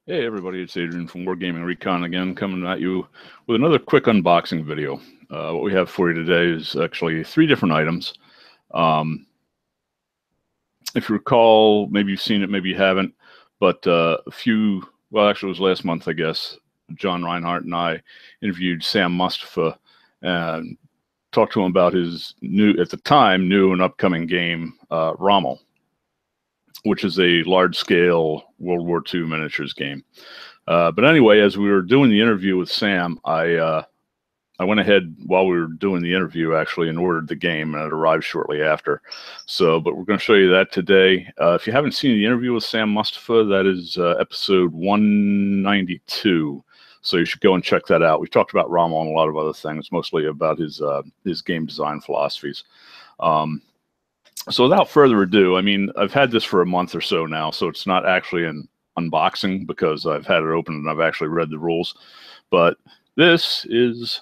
Hey everybody, it's Adrian from Wargaming Recon again, coming at you with another quick unboxing video. What we have for you today is actually 3 different items. If you recall, maybe you've seen it, maybe you haven't, but actually it was last month, I guess, John Reinhardt and I interviewed Sam Mustafa and talked to him about his at the time, new and upcoming game, Rommel, which is a large-scale World War II miniatures game. But anyway, as we were doing the interview with Sam, I went ahead while we were doing the interview, actually, and ordered the game, and it arrived shortly after. But we're going to show you that today. If you haven't seen the interview with Sam Mustafa, that is episode 192. So you should go and check that out. We talked about Rommel and a lot of other things, mostly about his game design philosophies. So without further ado, I mean, I've had this for a month or so now, so it's not actually an unboxing because I've had it open and I've actually read the rules. But this is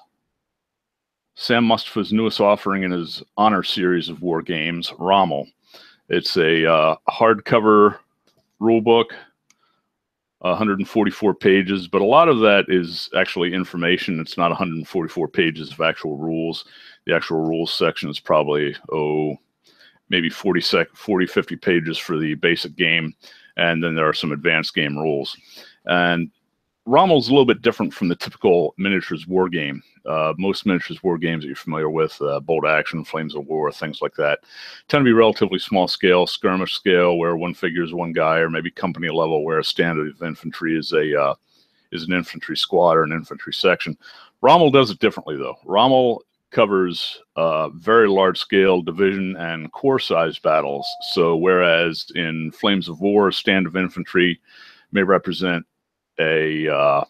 Sam Mustafa's newest offering in his Honor series of war games, Rommel. It's a hardcover rule book, 144 pages, but a lot of that is actually information. It's not 144 pages of actual rules. The actual rules section is probably, maybe 40, 50 pages for the basic game, and then there are some advanced game rules. And Rommel's a little bit different from the typical miniatures war game. Most miniatures war games that you're familiar with, Bolt Action, Flames of War, things like that, tend to be relatively small scale, skirmish scale, where one figure is one guy, or maybe company level, where a standard of infantry is an infantry squad or an infantry section. Rommel does it differently, though. Rommel covers very large-scale division and corps-size battles. So whereas in Flames of War, a stand of infantry may represent a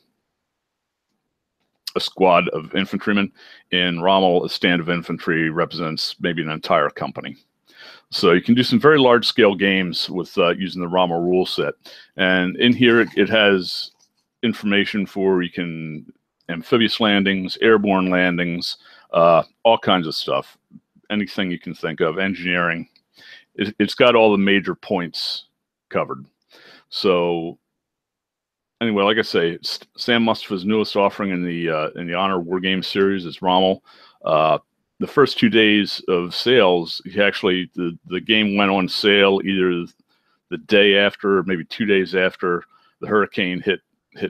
squad of infantrymen, in Rommel, a stand of infantry represents maybe an entire company. So you can do some very large-scale games with using the Rommel rule set. And in here, it has information for amphibious landings, airborne landings, all kinds of stuff, anything you can think of, engineering. It's got all the major points covered. So anyway, like I say, Sam Mustafa's newest offering in the Honor War Game series is Rommel. The first 2 days of sales, the game went on sale either the day after, or maybe 2 days after the hurricane hit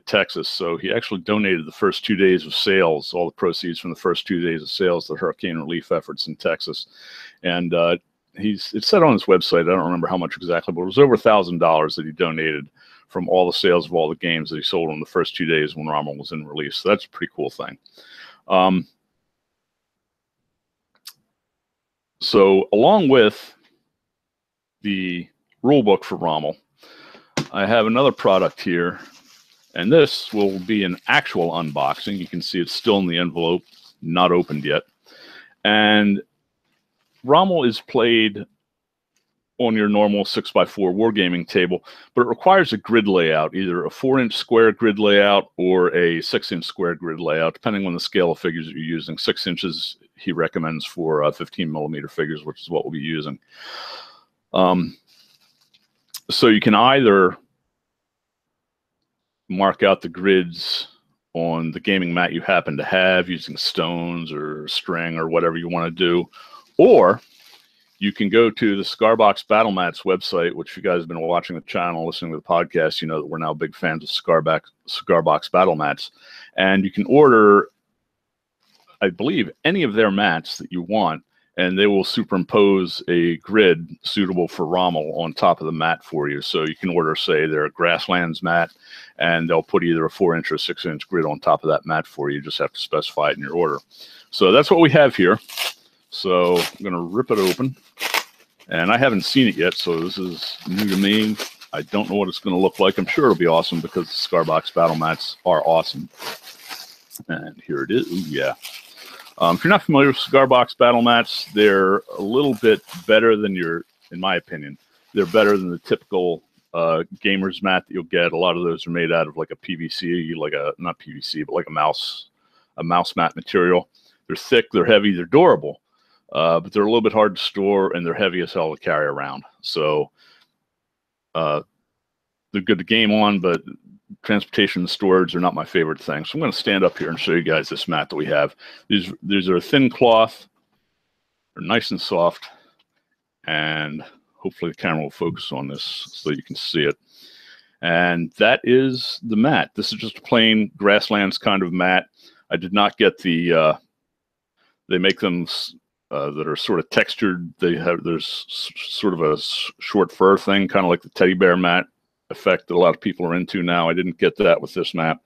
Texas. So he actually donated the first 2 days of sales, all the proceeds from the first 2 days of sales, to hurricane relief efforts in Texas. And it said on his website, I don't remember how much exactly, but it was over $1,000 that he donated from all the sales of all the games that he sold in the first 2 days when Rommel was in release. So that's a pretty cool thing. So along with the rule book for Rommel, I have another product here. And this will be an actual unboxing. You can see it's still in the envelope, not opened yet. And Rommel is played on your normal 6x4 wargaming table, but it requires a grid layout, either a 4-inch square grid layout or a 6-inch square grid layout, depending on the scale of figures that you're using. 6 inches he recommends for 15mm figures, which is what we'll be using. So you can either mark out the grids on the gaming mat you happen to have using stones or string or whatever you want to do, or you can go to the Cigar Battle Mats website, which if you guys have been watching the channel, listening to the podcast, you know that we're now big fans of Cigar Battle Mats, and you can order, I believe, any of their mats that you want, and they will superimpose a grid suitable for Rommel on top of the mat for you. So you can order, say, their Grasslands mat, and they'll put either a 4-inch or 6-inch grid on top of that mat for you. You just have to specify it in your order. So that's what we have here. So I'm going to rip it open. And I haven't seen it yet, so this is new to me. I don't know what it's going to look like. I'm sure it'll be awesome because the Cigar Battle Mats are awesome. And here it is. Ooh, yeah. If you're not familiar with Cigar Battle Mats, they're a little bit better than in my opinion, they're better than the typical gamer's mat that you'll get. A lot of those are made out of like a PVC, not PVC, but like a mouse mat material. They're thick, they're heavy, they're durable, but they're a little bit hard to store, and they're heavy as hell to carry around. So they're good to game on, but transportation and storage are not my favorite thing. So I'm going to stand up here and show you guys this mat that we have. These are thin cloth. They're nice and soft. And hopefully the camera will focus on this so you can see it. And that is the mat. This is just a plain grasslands kind of mat. I did not get the, they make them that are sort of textured. There's sort of a short fur thing, kind of like the teddy bear mat effect that a lot of people are into now. I didn't get that with this mat.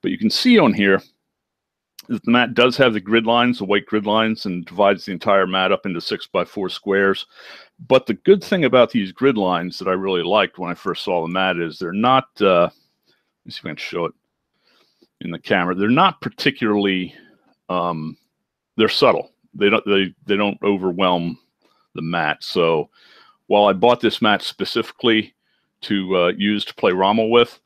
But you can see on here that the mat does have the grid lines, the white grid lines, and divides the entire mat up into 6x4 squares. But the good thing about these grid lines that I really liked when I first saw the mat is they're not, let me see if I can show it in the camera. They're not particularly, they're subtle. They don't overwhelm the mat. So while I bought this mat specifically to use to play Rommel with,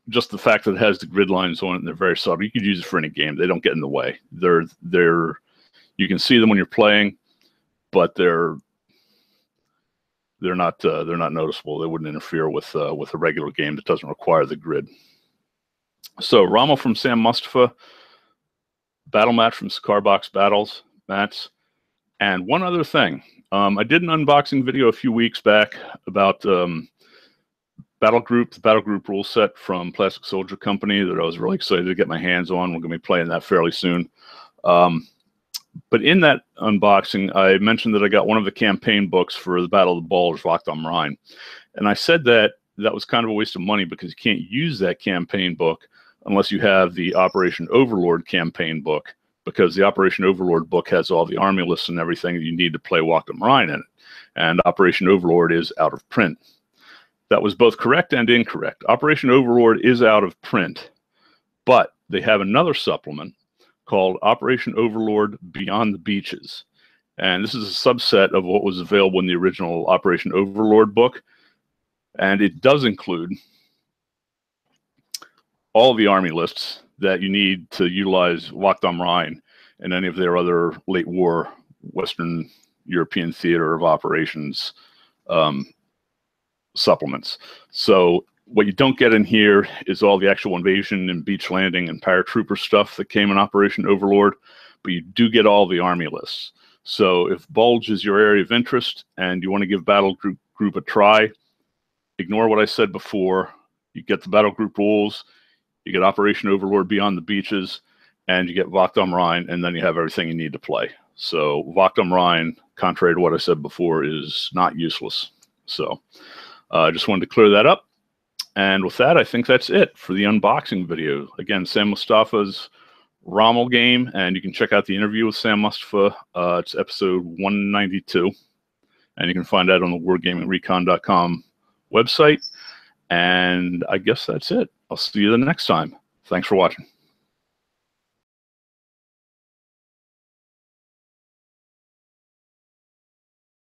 just the fact that it has the grid lines on it and they're very subtle, you could use it for any game. They don't get in the way. You can see them when you're playing, but they're not noticeable. They wouldn't interfere with a regular game that doesn't require the grid. So Rommel from Sam Mustafa, battle mat from Cigar Box Battles mats, and one other thing. I did an unboxing video a few weeks back about Battle Group, the Battle Group rule set from Plastic Soldier Company that I was really excited to get my hands on. We're going to be playing that fairly soon. But in that unboxing, I mentioned that I got one of the campaign books for the Battle of the Bulge, Wacht am Rhein. And I said that that was kind of a waste of money because you can't use that campaign book unless you have the Operation Overlord campaign book, because the Operation Overlord book has all the army lists and everything that you need to play Wacht am Rhein in it. And Operation Overlord is out of print. That was both correct and incorrect. Operation Overlord is out of print, but they have another supplement called Operation Overlord Beyond the Beaches. And this is a subset of what was available in the original Operation Overlord book. And it does include all of the army lists that you need to utilize Wacht am Rhein and any of their other late war Western European theater of operations supplements. So what you don't get in here is all the actual invasion and beach landing and paratrooper stuff that came in Operation Overlord, but you do get all the army lists. So if Bulge is your area of interest and you want to give Battle Group a try, ignore what I said before. You get the Battle Group rules, you get Operation Overlord Beyond the Beaches, and you get Wacht am Rhein, and then you have everything you need to play. So Wacht am Rhein, contrary to what I said before, is not useless. So I just wanted to clear that up. And with that, I think that's it for the unboxing video. Again, Sam Mustafa's Rommel game, and you can check out the interview with Sam Mustafa. It's episode 192, and you can find that on the wargamingrecon.com website. And I guess that's it. I'll see you the next time. Thanks for watching.